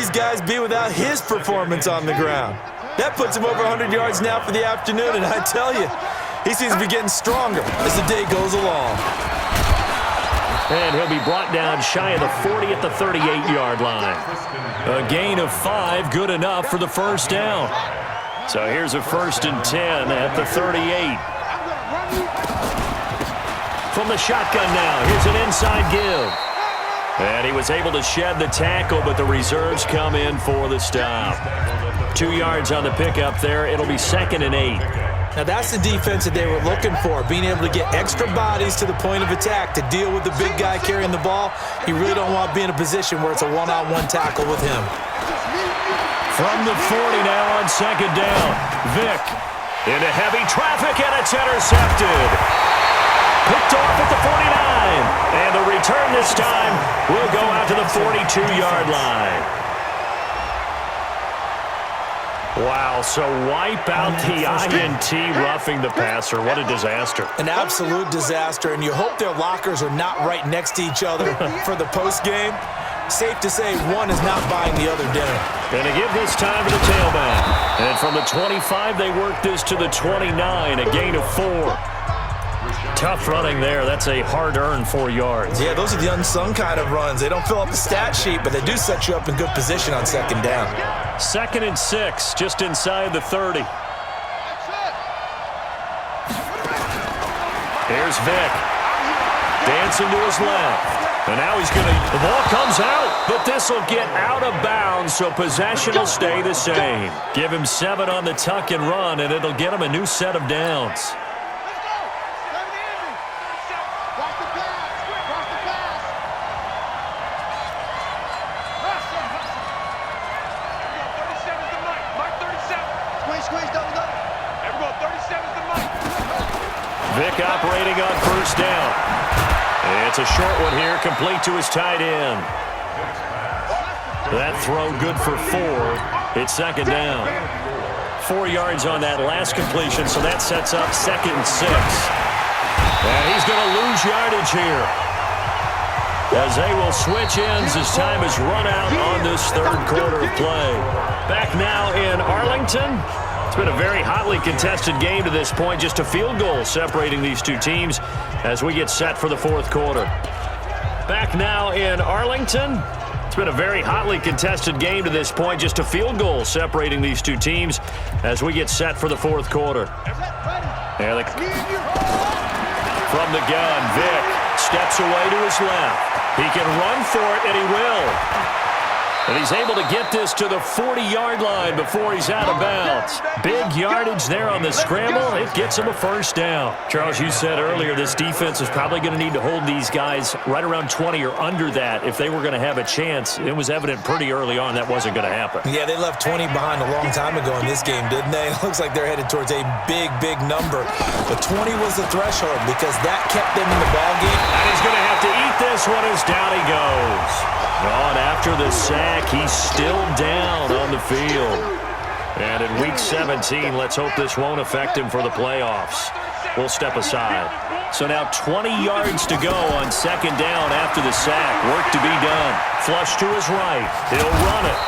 these guys be without his performance on the ground? That puts him over 100 yards now for the afternoon, and I tell you, he seems to be getting stronger as the day goes along. And he'll be brought down shy of the 40 at the 38-yard line. A gain of 5, good enough for the first down. So here's a 1st and 10 at the 38. From the shotgun now, here's an inside give. And he was able to shed the tackle, but the reserves come in for the stop. 2 yards on the pickup there. It'll be 2nd and 8. Now that's the defense that they were looking for, being able to get extra bodies to the point of attack to deal with the big guy carrying the ball. You really don't want to be in a position where it's a one-on-one tackle with him. From the 40 now on 2nd down. Vick into heavy traffic, and it's intercepted. Picked off at the 49. And the return this time will go out to the 42-yard line. Wow, so wipe out the INT roughing the passer. What a disaster. An absolute disaster, and you hope their lockers are not right next to each other for the postgame. Safe to say one is not buying the other dinner. And to give this time to the tailback. And from the 25, they work this to the 29, a gain of 4. Tough running there. That's a hard-earned 4 yards. Yeah, those are the unsung kind of runs. They don't fill up the stat sheet, but they do set you up in good position on 2nd down. 2nd and 6, just inside the 30. Here's Vick. Dancing to his left. And now he's going to, the ball comes out, but this will get out of bounds, so possession will stay the same. Give him 7 on the tuck and run, and it'll get him a new set of downs. Vick operating on 1st down. It's a short one here, complete to his tight end. That throw good for 4. It's 2nd down. 4 yards on that last completion, so that sets up 2nd and 6. And he's going to lose yardage here, as they will switch ends as time is run out on this 3rd quarter of play. Back now in Arlington. It's been a very hotly contested game to this point. Just a field goal separating these two teams as we get set for the 4th quarter. Back now in Arlington. It's been a very hotly contested game to this point. Just a field goal separating these two teams as we get set for the 4th quarter. There they from the gun, Vick steps away to his left. He can run for it, and he will. And he's able to get this to the 40-yard line before he's out of bounds. Big yardage there on the scramble. It gets him a 1st down. Charles, you said earlier this defense is probably going to need to hold these guys right around 20 or under that if they were going to have a chance. It was evident pretty early on that wasn't going to happen. Yeah, they left 20 behind a long time ago in this game, didn't they? It looks like they're headed towards a big, big number. But 20 was the threshold because that kept them in the ballgame. And he's going to have to eat this one as down he goes. On after the sack, he's still down on the field. And in Week 17, let's hope this won't affect him for the playoffs. We'll step aside. So now 20 yards to go on 2nd down after the sack. Work to be done. Flush to his right. He'll run it.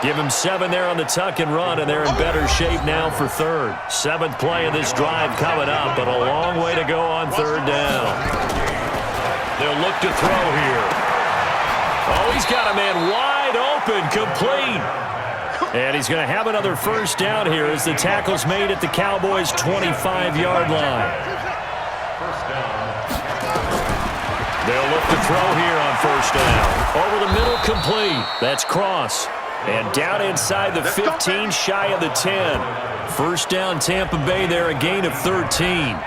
Give him 7 there on the tuck and run, and they're in better shape now for 3rd. 7th play of this drive coming up, but a long way to go on 3rd down. They'll look to throw here. Oh, he's got a man wide open, complete. And he's going to have another 1st down here as the tackle's made at the Cowboys' 25-yard line. They'll look to throw here on 1st down. Over the middle, complete. That's Cross. And down inside the 15, shy of the 10. 1st down, Tampa Bay there, a gain of 13.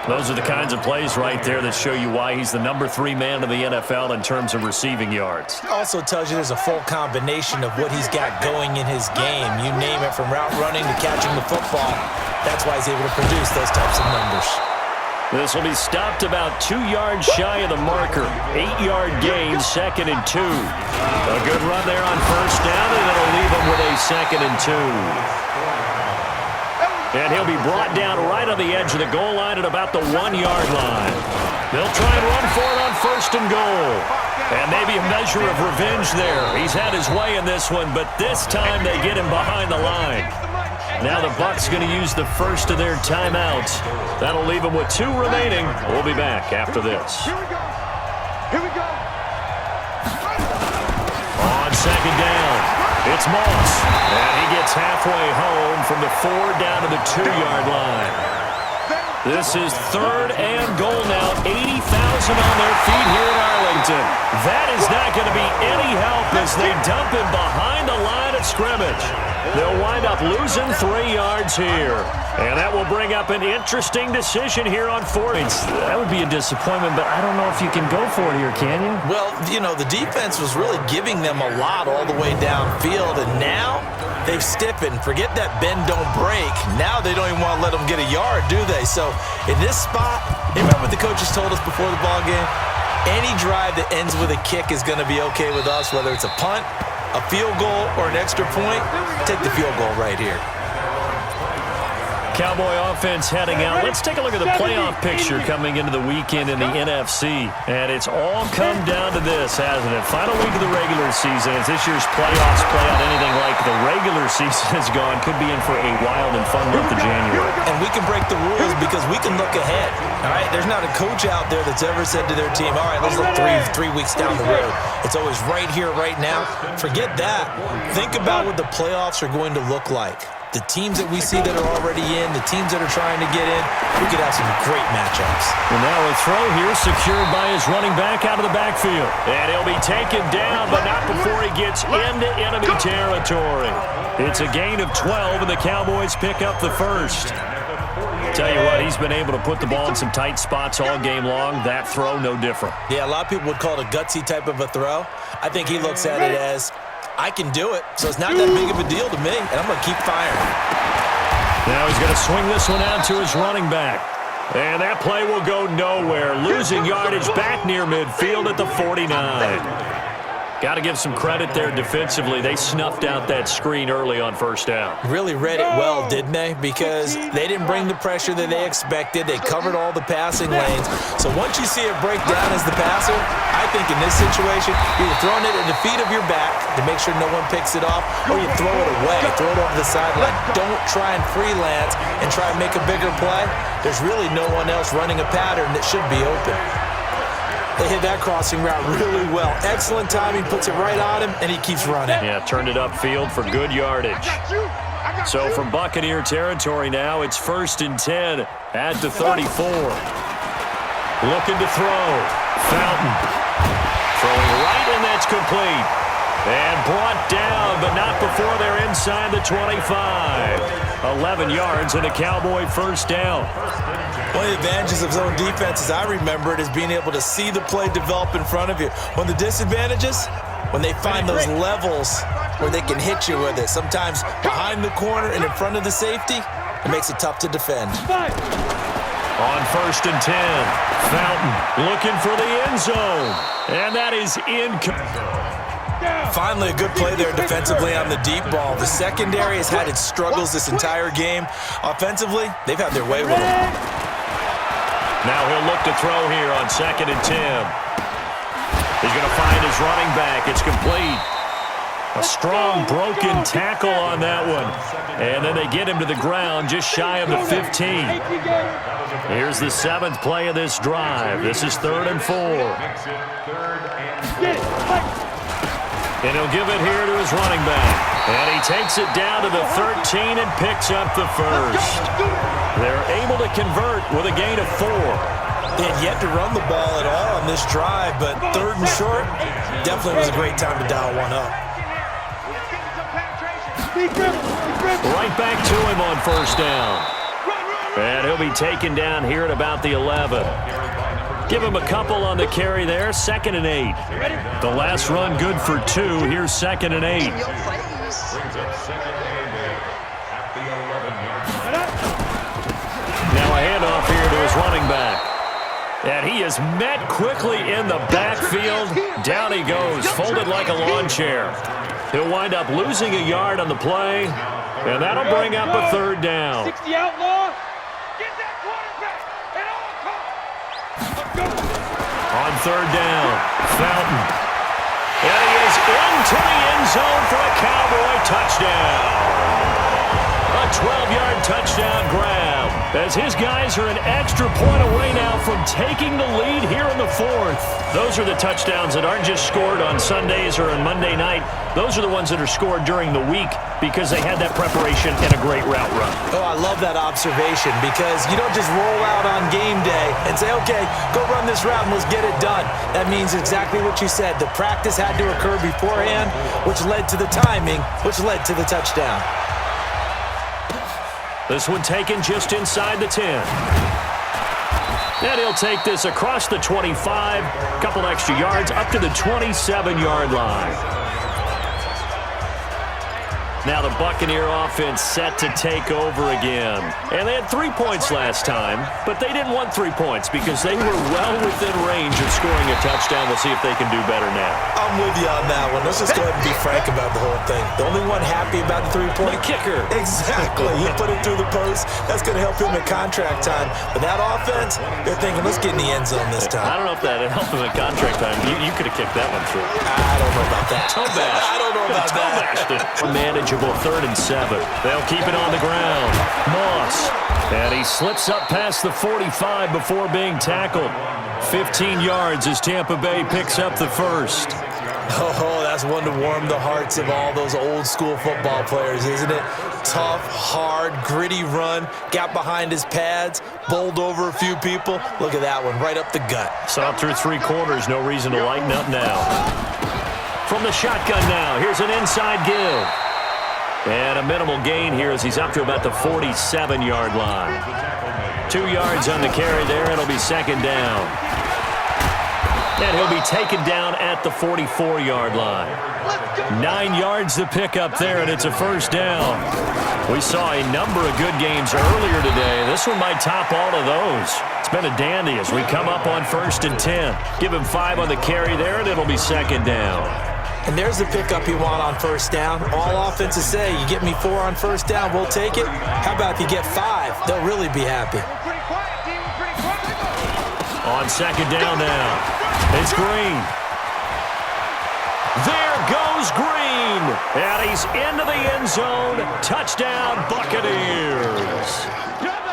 Those are the kinds of plays right there that show you why he's the number 3 man in the NFL in terms of receiving yards. Also tells you there's a full combination of what he's got going in his game. You name it, from route running to catching the football. That's why he's able to produce those types of numbers. This will be stopped about 2 yards shy of the marker. 8-yard gain, 2nd and 2. A good run there on 1st down, and it'll leave him with a 2nd and 2. And he'll be brought down right on the edge of the goal line at about the 1-yard line. They'll try and run for it on 1st and goal. And maybe a measure of revenge there. He's had his way in this one, but this time they get him behind the line. Now the Bucs going to use the first of their timeouts. That'll leave them with 2 remaining. We'll be back after this. Here we go. Here we go. On 2nd down, it's Moss. And he gets halfway home from the 4 down to the 2-yard line. This is 3rd and goal now. 80,000 on their feet here in Arlington. That is not going to be any help as they dump him behind the line of scrimmage. They'll wind up losing 3 yards here. And that will bring up an interesting decision here on 4th. That would be a disappointment, but I don't know if you can go for it here, can you? Well, you know, the defense was really giving them a lot all the way downfield, and now they've stiffened. Forget that bend, don't break. Now they don't even want to let them get a yard, do they? So in this spot, remember what the coaches told us before the ball game? Any drive that ends with a kick is going to be okay with us, whether it's a punt, a field goal, or an extra point. Take the field goal right here. Cowboy offense heading out. Let's take a look at the playoff picture coming into the weekend in the NFC. And it's all come down to this, hasn't it? Final week of the regular season. As this year's playoffs play out anything like the regular season has gone, could be in for a wild and fun month of January. And we can break the rules because we can look ahead. All right, there's not a coach out there that's ever said to their team, all right, let's look three weeks down the road. It's always right here, right now. Forget that. Think about what the playoffs are going to look like. The teams that we see that are already in, the teams that are trying to get in, we could have some great matchups. And now a throw here secured by his running back out of the backfield. And he'll be taken down, but not before he gets into enemy territory. It's a gain of 12, and the Cowboys pick up the first. Tell you what, he's been able to put the ball in some tight spots all game long. That throw, no different. Yeah, a lot of people would call it a gutsy type of a throw. I think he looks at it as, I can do it, so it's not that big of a deal to me, and I'm going to keep firing. Now he's going to swing this one out to his running back. And that play will go nowhere. Losing yardage back near midfield at the 49. Got to give some credit there defensively. They snuffed out that screen early on 1st down. Really read it well, didn't they? Because they didn't bring the pressure that they expected. They covered all the passing lanes. So once you see it break down as the passer, I think in this situation, you're throwing it at the feet of your back to make sure no one picks it off, or you throw it away, throw it over the sideline. Don't try and freelance and try and make a bigger play. There's really no one else running a pattern that should be open. They hit that crossing route really well. Excellent timing, puts it right on him, and he keeps running. Yeah, turned it upfield for good yardage. So from Buccaneer territory now, it's 1st and 10 at the 34. Looking to throw. Fountain. Throwing right, and that's complete. And brought down, but not before they're inside the 25. 11 yards and a Cowboy 1st down. One of the advantages of zone defense, as I remember it, is being able to see the play develop in front of you. One of the disadvantages, when they find those levels where they can hit you with it. Sometimes behind the corner and in front of the safety, it makes it tough to defend. On 1st and 10, Fountain looking for the end zone. And that is Finally, a good play there defensively on the deep ball. The secondary has had its struggles this entire game. Offensively, they've had their way with him. Now he'll look to throw here on 2nd and 10. He's going to find his running back. It's complete. A strong broken tackle on that one. And then they get him to the ground just shy of the 15. Here's the 7th play of this drive. This is 3rd and 4. And he'll give it here to his running back. And he takes it down to the 13 and picks up the first. They're able to convert with a gain of 4. They had yet to run the ball at all on this drive, but 3rd and short definitely was a great time to dial one up. Right back to him on 1st down. And he'll be taken down here at about the 11. Give him a couple on the carry there. 2nd and 8. The last run good for 2. Here's 2nd and 8. Now a handoff here to his running back. And he is met quickly in the backfield. Down he goes, folded like a lawn chair. He'll wind up losing a yard on the play. And that'll bring up a third down. 60 outlaw. Get that quarterback at all costs. Let's go. On third down, Fountain. And he is into the end zone for a Cowboy touchdown. A 12-yard touchdown grab, as his guys are an extra point away now from taking the lead here in the fourth. Those are the touchdowns that aren't just scored on Sundays or on Monday night. Those are the ones that are scored during the week because they had that preparation and a great route run. Oh, I love that observation because you don't just roll out on game day and say, okay, go run this route and let's get it done. That means exactly what you said. The practice had to occur beforehand, which led to the timing, which led to the touchdown. This one taken just inside the 10. And he'll take this across the 25, couple extra yards, up to the 27-yard line. Now the Buccaneer offense set to take over again. And they had 3 points last time, but they didn't want 3 points because they were well within range of scoring a touchdown. We'll see if they can do better now. I'm with you on that one. Let's just go ahead and be frank about the whole thing. The only one happy about the three-point kicker. Exactly. He put it through the post. That's going to help him at contract time. But that offense, they're thinking, let's get in the end zone this time. I don't know if that helped him at contract time. You could have kicked that one through. I don't know about that. Toe-bashed. I don't know about that. Manageable 3rd and 7. They'll keep it on the ground. Moss. And he slips up past the 45 before being tackled. 15 yards as Tampa Bay picks up the first. Oh, that's one to warm the hearts of all those old-school football players, isn't it? Tough, hard, gritty run. Got behind his pads, bowled over a few people. Look at that one, right up the gut. Saw through 3 quarters. No reason to lighten up now. From the shotgun now, here's an inside give. And a minimal gain here as he's up to about the 47-yard line. 2 yards on the carry there, and it'll be second down. And he'll be taken down at the 44-yard line. 9 yards to pick up there, and it's a first down. We saw a number of good games earlier today. This one might top all of those. It's been a dandy as we come up on 1st and 10. Give him 5 on the carry there, and it'll be second down. And there's the pickup you want on first down. All offenses say, you get me 4 on first down, we'll take it. How about if you get 5? They'll really be happy. On second down now, it's Green. There goes Green. And he's into the end zone. Touchdown, Buccaneers.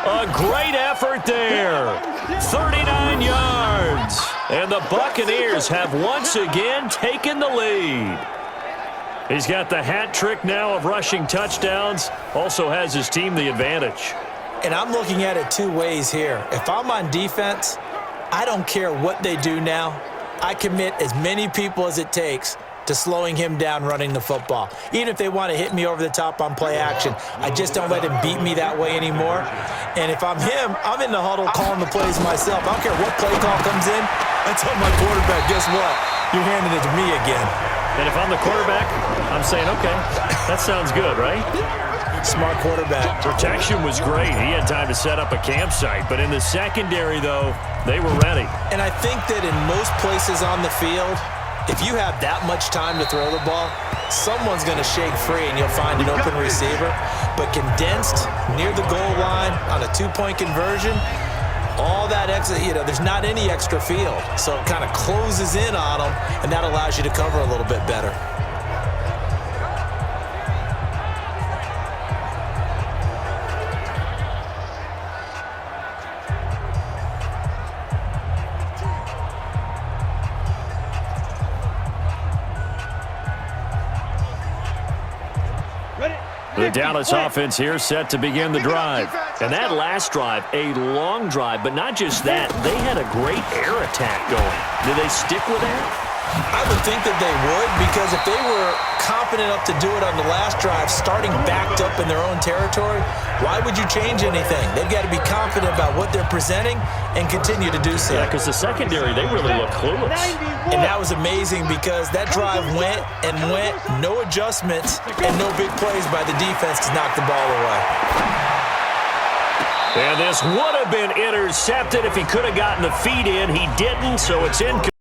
A great effort there. 39 yards. And the Buccaneers have once again taken the lead. He's got the hat trick now of rushing touchdowns. Also has his team the advantage. And I'm looking at it 2 ways here. If I'm on defense, I don't care what they do now. I commit as many people as it takes to slowing him down running the football. Even if they want to hit me over the top on play action, I just don't let him beat me that way anymore. And if I'm him, I'm in the huddle calling the plays myself. I don't care what play call comes in. I tell my quarterback, guess what? You're handing it to me again. And if I'm the quarterback, I'm saying, okay, that sounds good, right? Smart quarterback. Protection was great. He had time to set up a campsite. But in the secondary, though, they were ready. And I think that in most places on the field, if you have that much time to throw the ball, someone's going to shake free and you'll find an open receiver. But condensed near the goal line on a 2-point conversion, all that extra, there's not any extra field. So it kind of closes in on them, and that allows you to cover a little bit better. The Dallas offense here set to begin the drive. And that last drive, a long drive, but not just that. They had a great air attack going. Did they stick with that? I would think that they would, because if they were confident enough to do it on the last drive, starting backed up in their own territory, why would you change anything? They've got to be confident about what they're presenting and continue to do so. Yeah, because the secondary, they really look clueless. And that was amazing because that drive went and went, no adjustments, and no big plays by the defense to knock the ball away. And this would have been intercepted if he could have gotten the feet in. He didn't, so it's incomplete.